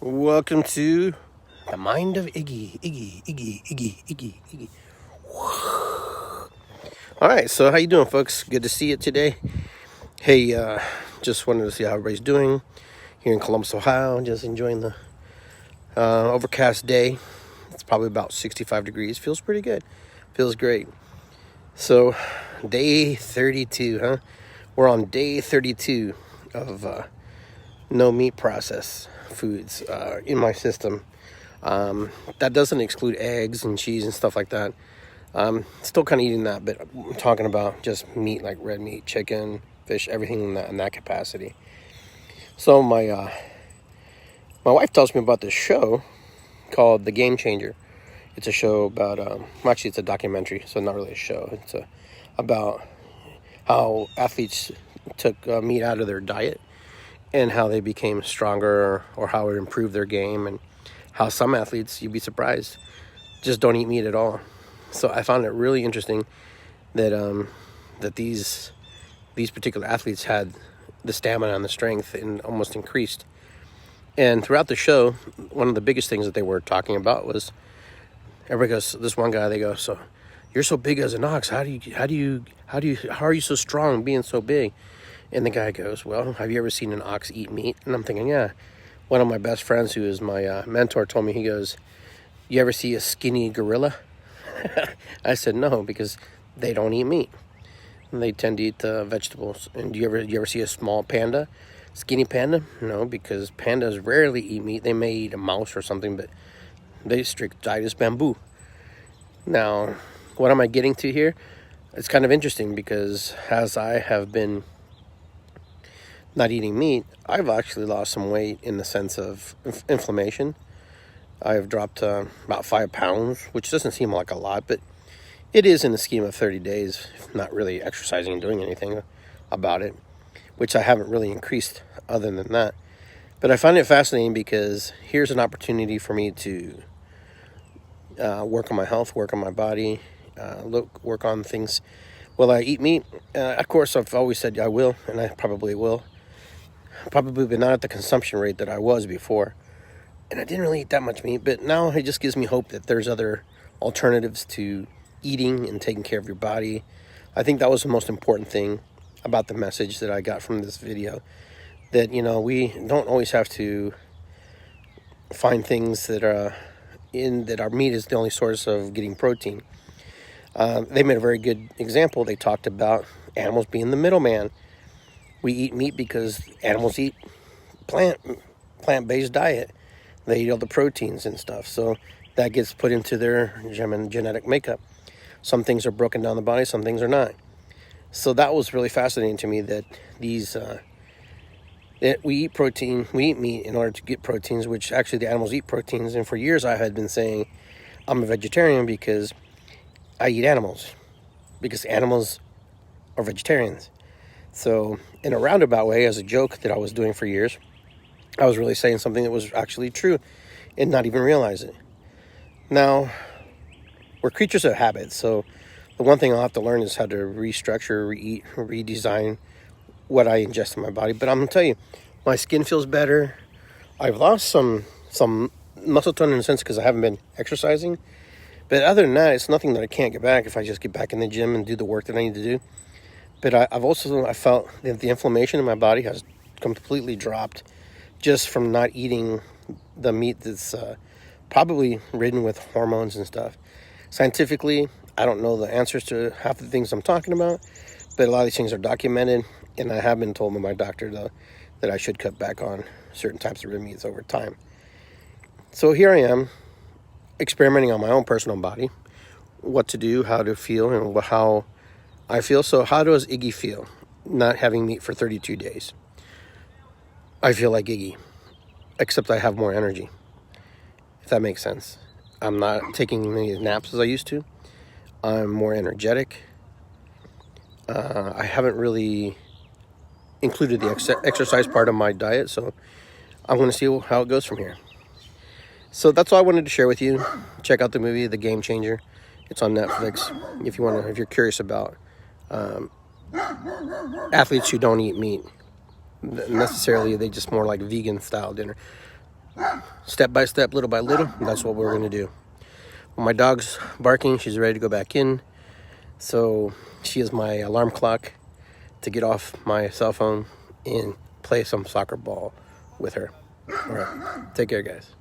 Welcome to the mind of Iggy. Iggy. All right, so how you doing, folks? Good to see you today. Hey, just wanted to see how everybody's doing here in Columbus, Ohio. Just enjoying the overcast day. It's probably about 65 degrees. Feels pretty good. Feels great. So, day 32, huh? We're on day 32 of no meat process foods in my system. That doesn't exclude eggs and cheese and stuff like that. Still kind of eating that, but I'm talking about just meat, like red meat, chicken, fish, everything in that capacity. So my wife tells me about this show called The Game Changer. It's a show about, actually it's a documentary, so not really a show. It's about how athletes took meat out of their diet and how they became stronger, or how it improved their game, and how some athletes, you'd be surprised, just don't eat meat at all. So I found it really interesting that that these particular athletes had the stamina and the strength and almost increased. And throughout the show, one of the biggest things that they were talking about was, everybody goes, this one guy, they go, so you're so big as an ox, how are you so strong being so big? And the guy goes, well, have you ever seen an ox eat meat? And I'm thinking, yeah. One of my best friends, who is my mentor, told me, he goes, you ever see a skinny gorilla? I said, no, because they don't eat meat. And they tend to eat vegetables. And do you ever see a small panda? Skinny panda? No, because pandas rarely eat meat. They may eat a mouse or something, but they strict diet is bamboo. Now, what am I getting to here? It's kind of interesting, because as I have been not eating meat, I've actually lost some weight in the sense of inflammation. I've dropped about 5 pounds, which doesn't seem like a lot, but it is in the scheme of 30 days, not really exercising and doing anything about it, which I haven't really increased other than that. But I find it fascinating, because here's an opportunity for me to work on my health, work on my body, work on things. Will I eat meat? Of course, I've always said I will, and I probably will. Probably, but not at the consumption rate that I was before. And I didn't really eat that much meat, but now it just gives me hope that there's other alternatives to eating and taking care of your body. I think that was the most important thing about the message that I got from this video. That, we don't always have to find things that our meat is the only source of getting protein. They made a very good example. They talked about animals being the middleman. We eat meat because animals eat plant-based diet. They eat all the proteins and stuff, so that gets put into their genetic makeup. Some things are broken down the body, some things are not. So that was really fascinating to me, that that we eat protein, we eat meat in order to get proteins, which actually the animals eat proteins. And for years I had been saying I'm a vegetarian because I eat animals, because animals are vegetarians. So in a roundabout way, as a joke that I was doing for years, I was really saying something that was actually true and not even realize it. Now, we're creatures of habit, so the one thing I'll have to learn is how to restructure, redesign what I ingest in my body. But I'm going to tell you, my skin feels better. I've lost some muscle tone, in a sense, because I haven't been exercising. But other than that, it's nothing that I can't get back if I just get back in the gym and do the work that I need to do. But I felt that the inflammation in my body has completely dropped, just from not eating the meat that's probably ridden with hormones and stuff. Scientifically, I don't know the answers to half the things I'm talking about, but a lot of these things are documented, and I have been told by my doctor, though, that I should cut back on certain types of red meats over time. So here I am, experimenting on my own personal body, what to do, how to feel, and how I feel. So how does Iggy feel not having meat for 32 days? I feel like Iggy, except I have more energy, if that makes sense. I'm not taking as many naps as I used to. I'm more energetic. I haven't really included the exercise part of my diet, so I'm going to see how it goes from here. So that's all I wanted to share with you. Check out the movie The Game Changer. It's on Netflix if you're curious about athletes who don't eat meat necessarily. They just more like vegan style dinner. step by step, little by little, that's what we're going to do. When my dog's barking, she's ready to go back in. So she is my alarm clock to get off my cell phone and play some soccer ball with her. All right. Take care, guys.